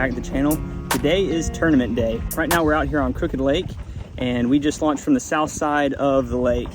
back to the channel. Today is tournament day. Right now we're out here on Crooked Lake and we just launched from the south side of the lake.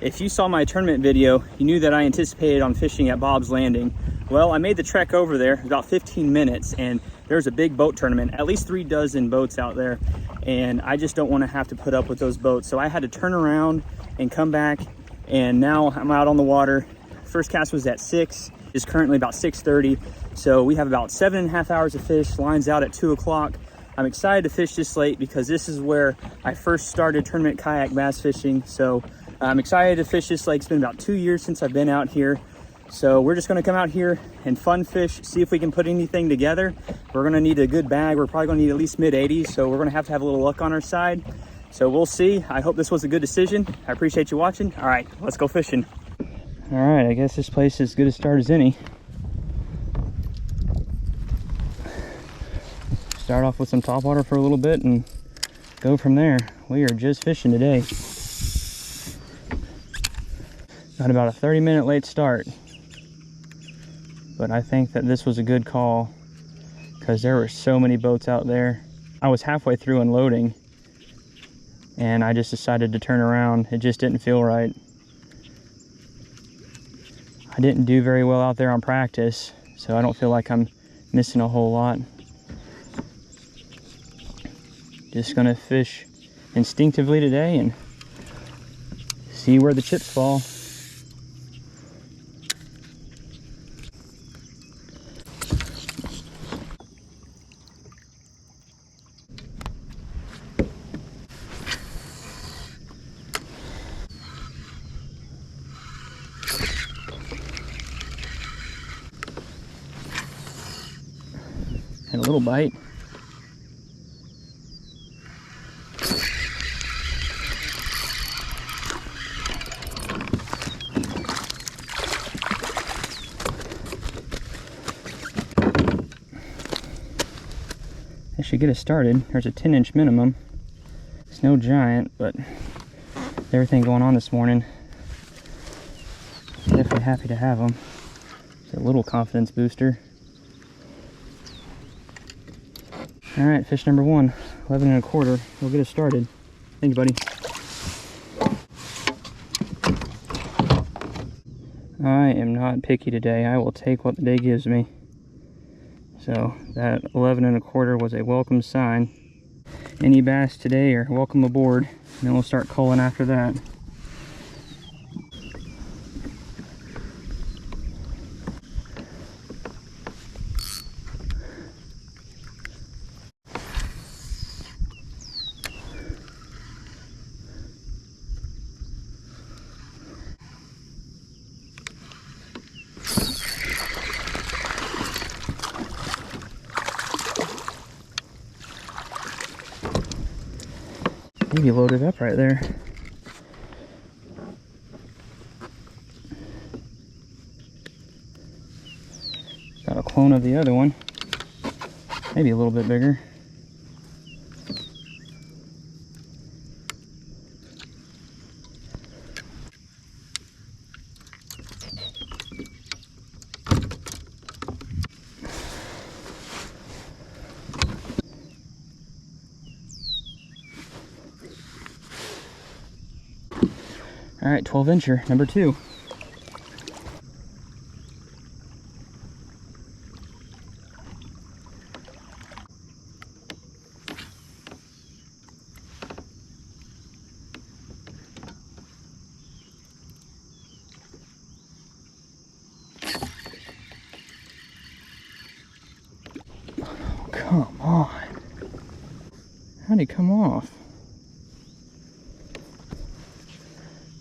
If you saw my tournament video, you knew that I anticipated on fishing at Bob's Landing. Well, I made the trek over there, about 15 minutes, and there's a big boat tournament, at least 3 dozen boats out there, and I just don't want to have to put up with those boats. So I had to turn around and come back, and now I'm out on the water. First cast was at 6, it's currently about 6:30, so we have about 7.5 hours of fish, lines out at 2 o'clock. I'm excited to fish this lake because this is where I first started tournament kayak bass fishing, so I'm excited to fish this lake. It's been about 2 years since I've been out here. So we're just gonna come out here and fun fish, see if we can put anything together. We're gonna need a good bag. We're probably gonna need at least mid-80s, so we're gonna have to have a little luck on our side. So we'll see. I hope this was a good decision. I appreciate you watching. All right, let's go fishing. All right, I guess this place is as good a start as any. Start off with some topwater for a little bit and go from there. We are just fishing today. Got about a 30-minute late start, but I think that this was a good call because there were so many boats out there. I was halfway through unloading and I just decided to turn around. It just didn't feel right. I didn't do very well out there on practice, so I don't feel like I'm missing a whole lot. Just gonna fish instinctively today and see where the chips fall. And a little bite. That should get us started. There's a 10-inch minimum. It's no giant, but with everything going on this morning, definitely happy to have them. It's a little confidence booster. All right, fish number 1, 11 1/4. We'll get us started. Thank you, buddy. I am not picky today. I will take what the day gives me. So that 11 1/4 was a welcome sign. Any bass today are welcome aboard, and then we'll start culling after that. Maybe loaded up right there. Got a clone of the other one. Maybe a little bit bigger. All right, 12-incher, number 2. Oh, come on. How'd he come off?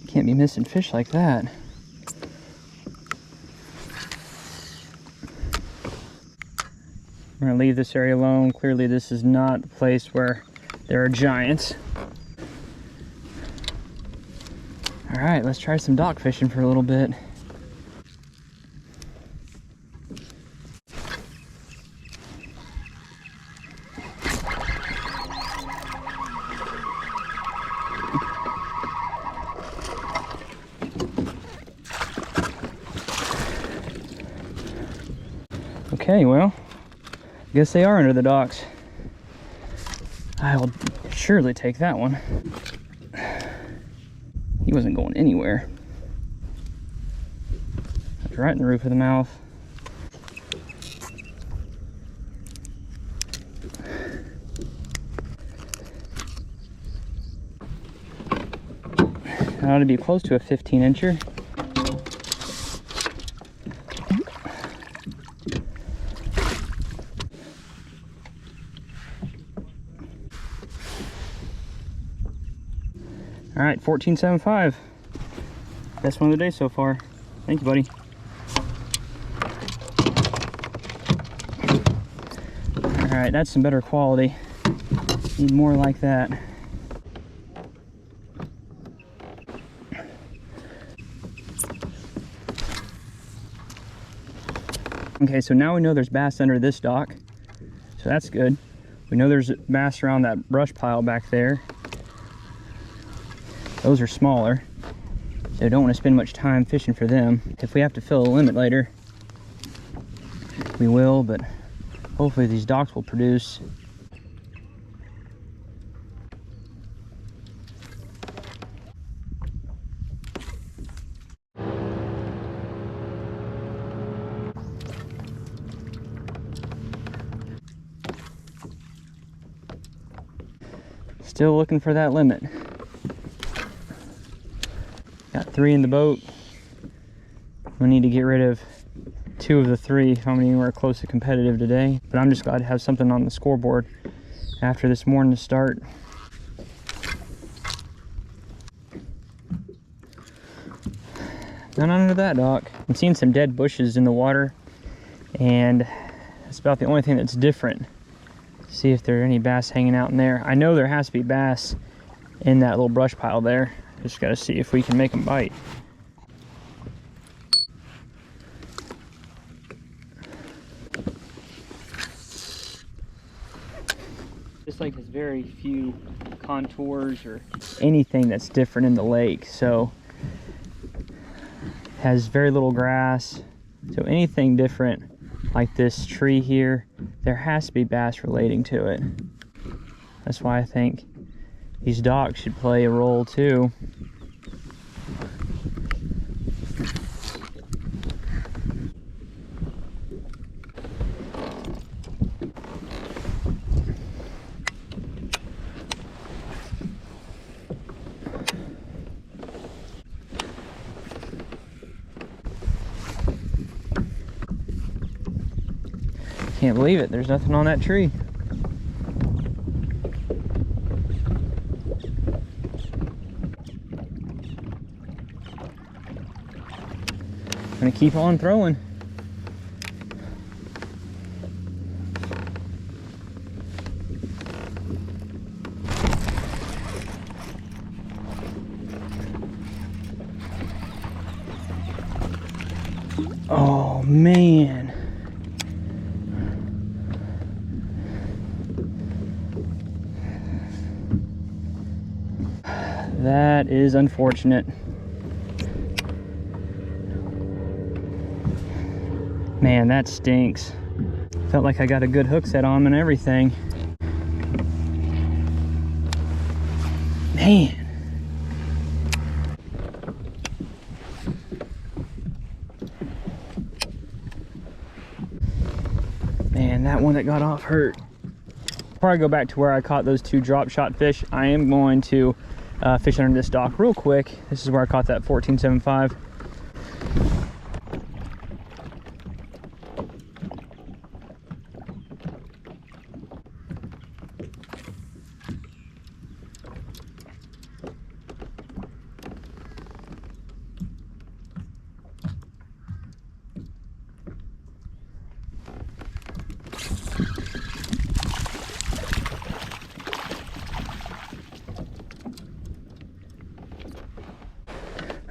Can't be missing fish like that. We're gonna leave this area alone. Clearly this is not a place where there are giants. All right, let's try some dock fishing for a little bit. Okay, well, Guess they are under the docks. I will surely take that one. He wasn't going anywhere. That's right in the roof of the mouth. That ought to be close to a 15-incher. All right, 14.75. Best one of the day so far. Thank you, buddy. All right, that's some better quality. Need more like that. Okay, so now we know there's bass under this dock, so that's good. We know there's bass around that brush pile back there. Those are smaller, so don't want to spend much time fishing for them. If we have to fill a limit later, we will, but hopefully these docks will produce. Still looking for that limit. Got 3 in the boat. We need to get rid of 2 of the 3 if I'm anywhere close to competitive today. But I'm just glad to have something on the scoreboard after this morning to start. None under that dock. I'm seeing some dead bushes in the water, and that's about the only thing that's different. See if there are any bass hanging out in there. I know there has to be bass in that little brush pile there. Just got to see if we can make them bite. This lake has very few contours or anything that's different in the lake, so has very little grass. So anything different like this tree here, there has to be bass relating to it. That's why I think these docks should play a role too. Can't believe it, there's nothing on that tree. I'm gonna keep on throwing. Oh man. That is unfortunate. Man, that stinks. Felt like I got a good hook set on and everything. Man. Man, that one that got off hurt. Before I go back to where I caught those 2 drop shot fish, I am going to fish under this dock real quick. This is where I caught that 14.75.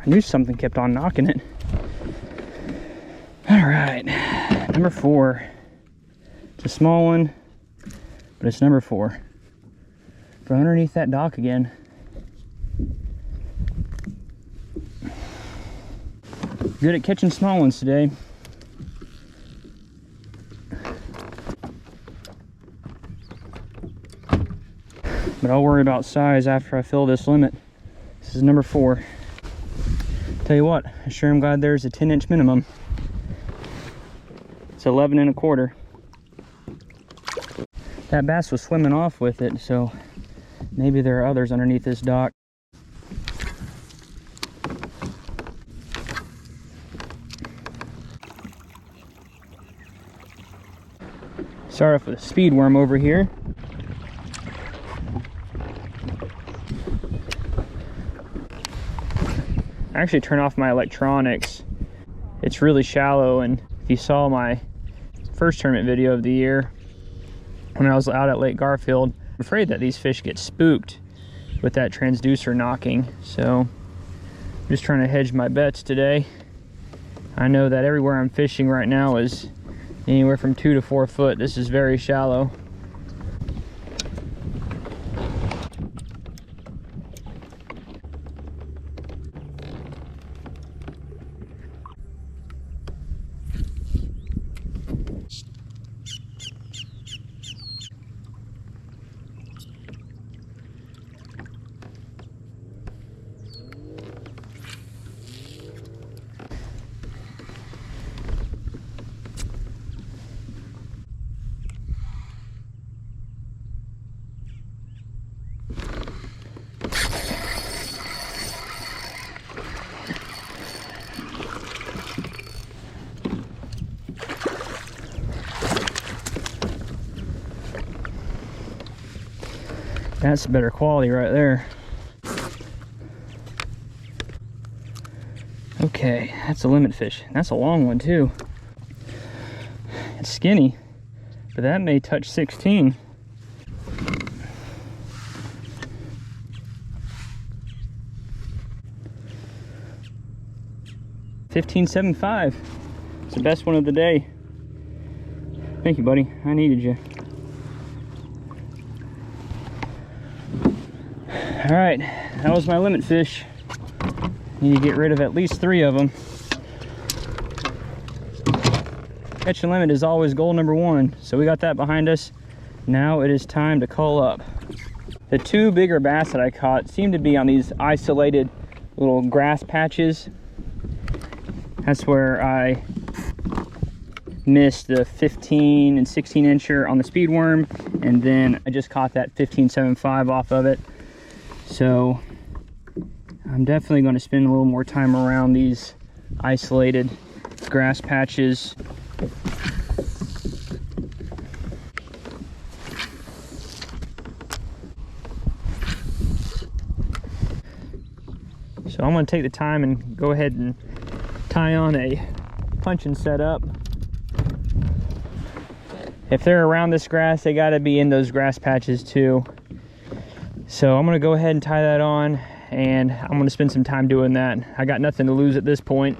I knew something kept on knocking it. All right, number 4. It's a small one, but it's number 4. From underneath that dock again. Good at catching small ones today. but I'll worry about size after I fill this limit. This is number 4. Tell you what, I sure am glad there's a 10-inch minimum. It's 11 1/4. That bass was swimming off with it, so maybe there are others underneath this dock. Sorry for the speed worm over here. I actually turned off my electronics. It's really shallow, and if you saw my first tournament video of the year when I was out at Lake Garfield, I'm afraid that these fish get spooked with that transducer knocking, so I'm just trying to hedge my bets today. I know that everywhere I'm fishing right now is anywhere from 2 to 4 foot. This is very shallow. That's better quality right there. Okay, that's a limit fish. That's a long one too. It's skinny, but that may touch 16. $15.75. It's the best one of the day. Thank you, buddy. I needed you. All right, that was my limit fish. Need to get rid of at least 3 of them. Catch and limit is always goal number 1, so we got that behind us. Now it is time to cull up. The 2 bigger bass that I caught seem to be on these isolated little grass patches. That's where I missed the 15 and 16 incher on the speed worm, and then I just caught that 15.75 off of it. So I'm definitely going to spend a little more time around these isolated grass patches. So I'm going to take the time and go ahead and tie on a punching setup. If they're around this grass, they got to be in those grass patches too. So I'm going to go ahead and tie that on, and I'm going to spend some time doing that. I got nothing to lose at this point.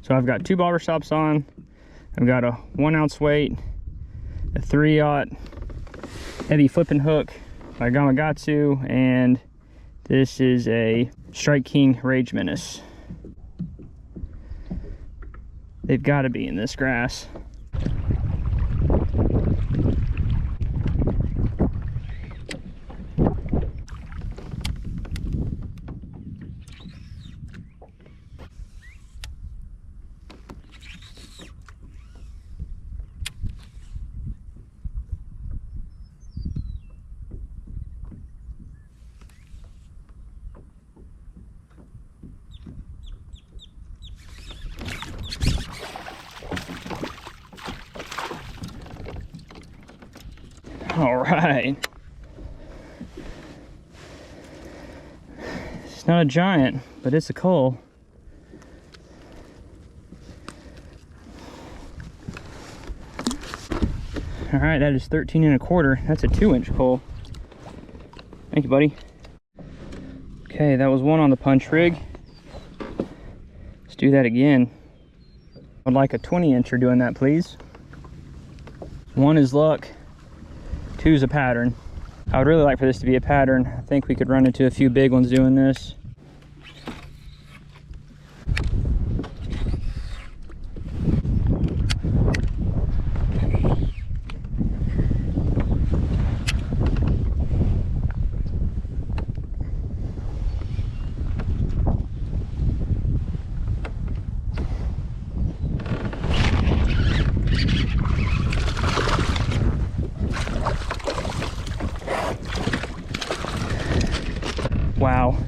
So I've got 2 bobber stops on. I've got a 1 ounce weight, a 3/0 heavy flipping hook by Gamakatsu, and this is a Strike King Rage Menace. They've got to be in this grass. All right. It's not a giant, but it's a cull. All right, that is 13 1/4. That's a 2-inch pole. Thank you, buddy. Okay, that was one on the punch rig. Let's do that again. I'd like a 20-incher doing that, please. 1 is luck, 2 is a pattern. I would really like for this to be a pattern. I think we could run into a few big ones doing this. Wow,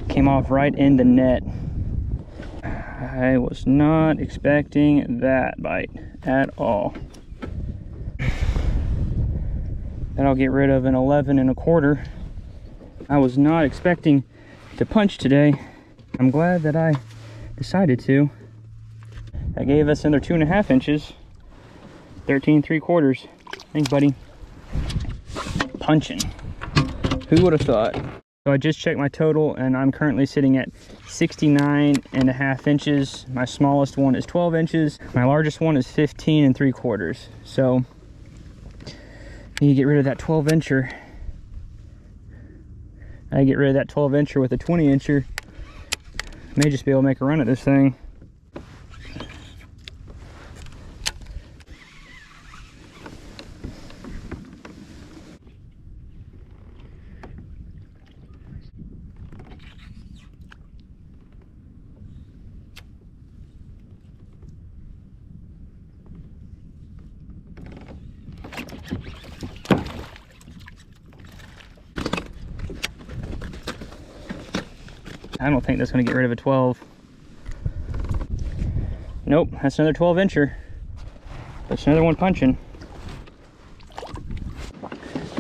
came off right in the net. I was not expecting that bite at all. That'll get rid of an 11 1/4. I was not expecting to punch today. I'm glad that I decided to. That gave us another 2.5 inches. 13 3/4. Thanks, buddy. Punching. Who would have thought? So I just checked my total and I'm currently sitting at 69.5 inches. My smallest one is 12 inches. My largest one is 15 3/4. So I need to get rid of that 12 incher. I get rid of that 12 incher with a 20 incher. May just be able to make a run at this thing. I don't think that's going to get rid of a 12. Nope, that's another 12 incher. That's another one punching.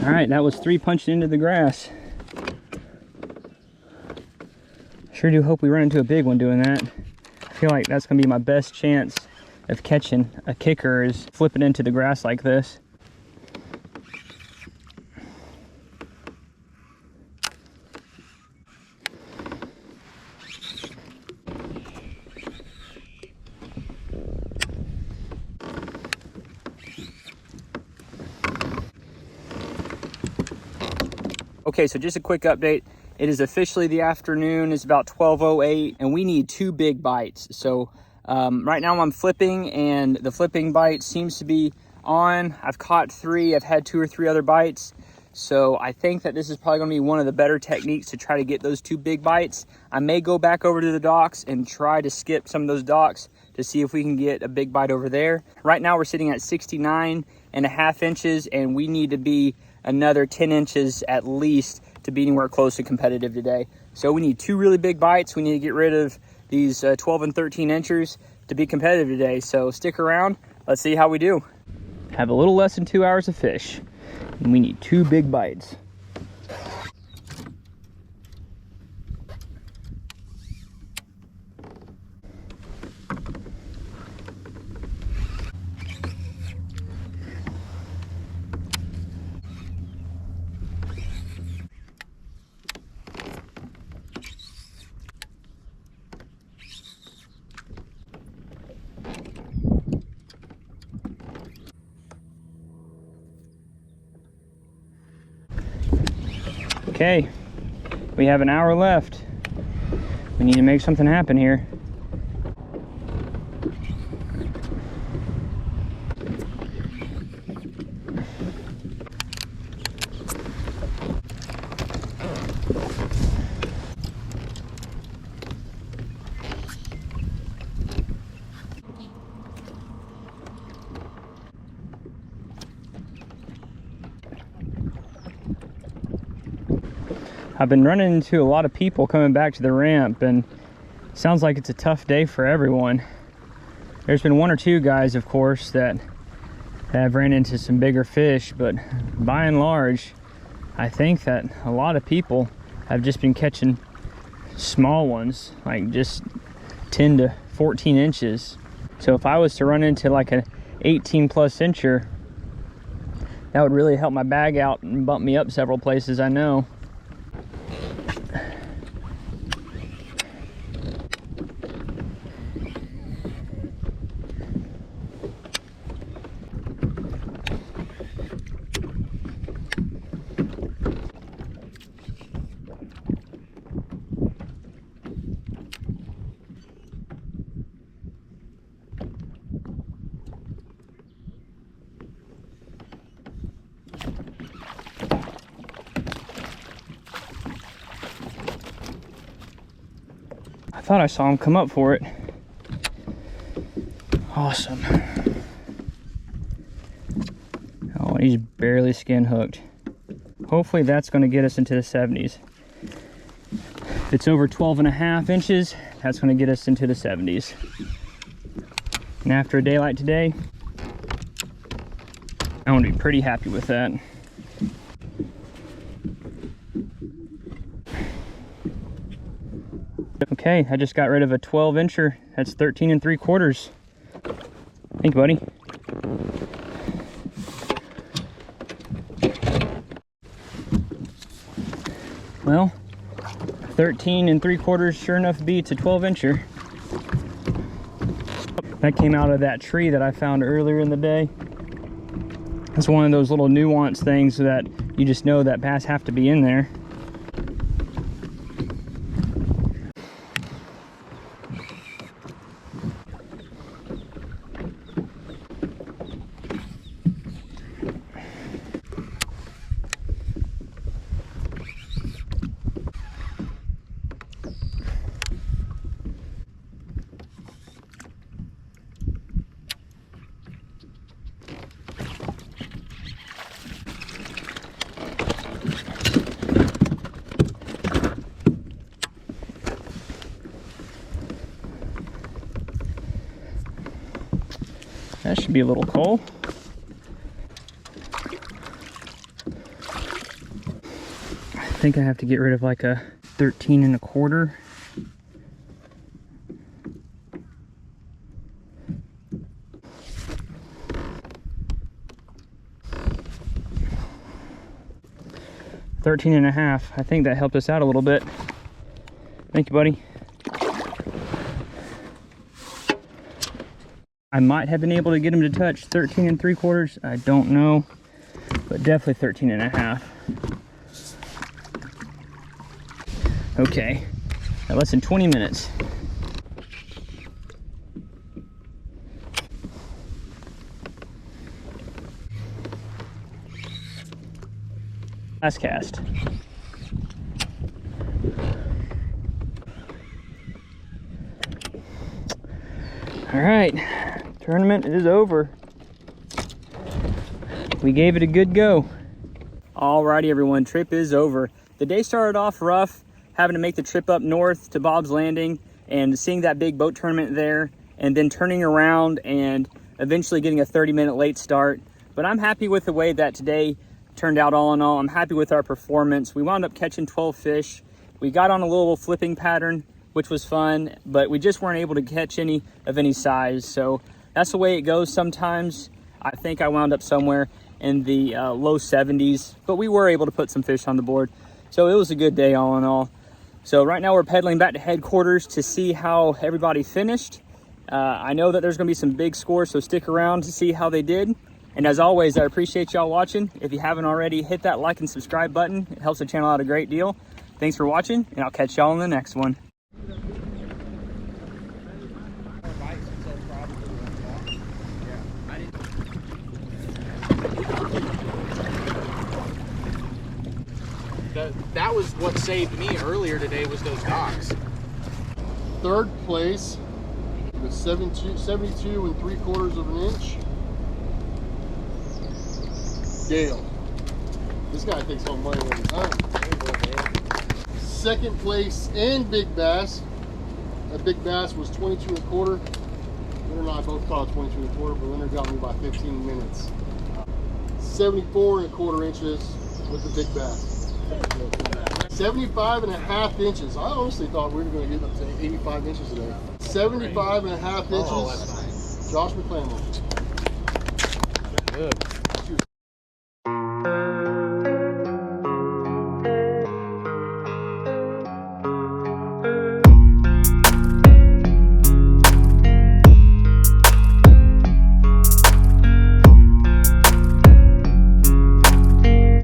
All right, that was 3 punching into the grass. Sure do hope we run into a big one doing that. I feel like that's going to be my best chance of catching a kicker, is flipping into the grass like this. Okay, so just a quick update. It is officially the afternoon. It's about 12:08 and we need 2 big bites. So right now I'm flipping and the flipping bite seems to be on. I've caught 3. I've had 2 or 3 other bites. So I think that this is probably gonna be one of the better techniques to try to get those 2 big bites. I may go back over to the docks and try to skip some of those docks to see if we can get a big bite over there. Right now we're sitting at 69.5 inches and we need to be another 10 inches at least to be anywhere close to competitive today. So we need 2 really big bites. We need to get rid of these 12 and 13 inchers to be competitive today. So stick around, let's see how we do. Have a little less than 2 hours of fish and we need 2 big bites. Okay, we have an hour left. We need to make something happen here. I've been running into a lot of people coming back to the ramp and it sounds like it's a tough day for everyone. There's been 1 or 2 guys, of course, that have ran into some bigger fish, but by and large, I think that a lot of people have just been catching small ones, like just 10 to 14 inches. So if I was to run into like an 18 plus incher, That would really help my bag out and bump me up several places, I know. I thought I saw him come up for it. Awesome. Oh, he's barely skin hooked. Hopefully that's going to get us into the 70s. If it's over 12.5 inches, that's going to get us into the 70s. And after a day like today, I'm going to be pretty happy with that. Okay, I just got rid of a 12-incher. That's 13 3/4. Thank you, buddy. Well, 13 3/4 sure enough beats a 12-incher. That came out of that tree that I found earlier in the day. That's one of those little nuance things that you just know that bass have to be in there. That should be a little cold. I think I have to get rid of like a 13 1/4. $13.5. I think that helped us out a little bit. Thank you, buddy. I might have been able to get him to touch 13 3/4. I don't know, but definitely 13.5. Okay, now less than 20 minutes. Last cast. All right, tournament is over. We gave it a good go. Alrighty, everyone, trip is over. The day started off rough, having to make the trip up north to Bob's Landing and seeing that big boat tournament there, and then turning around and eventually getting a 30-minute late start. But I'm happy with the way that today turned out. All in all, I'm happy with our performance. We wound up catching 12 fish. We got on a little flipping pattern, which was fun, but we just weren't able to catch any of any size. So that's the way it goes sometimes. I think I wound up somewhere in the low 70s, but we were able to put some fish on the board. So it was a good day all in all. So right now we're pedaling back to headquarters to see how everybody finished. I know that there's gonna be some big scores, so stick around to see how they did. And as always, I appreciate y'all watching. If you haven't already, hit that like and subscribe button. It helps the channel out a great deal. Thanks for watching, and I'll catch y'all in the next one. That was what saved me earlier today, was those docks. Third place with 72 3/4 of an inch. Dale. This guy takes home money every time. Second place and big bass. That big bass was 22 1/4. Winter and I both caught 22 1/4, but Winter got me by 15 minutes. 74 1/4 inches with the big bass. 75.5 inches. I honestly thought we were going to get up to 85 inches today. 75.5 inches. Oh, that's nice. Josh McClellan. Good.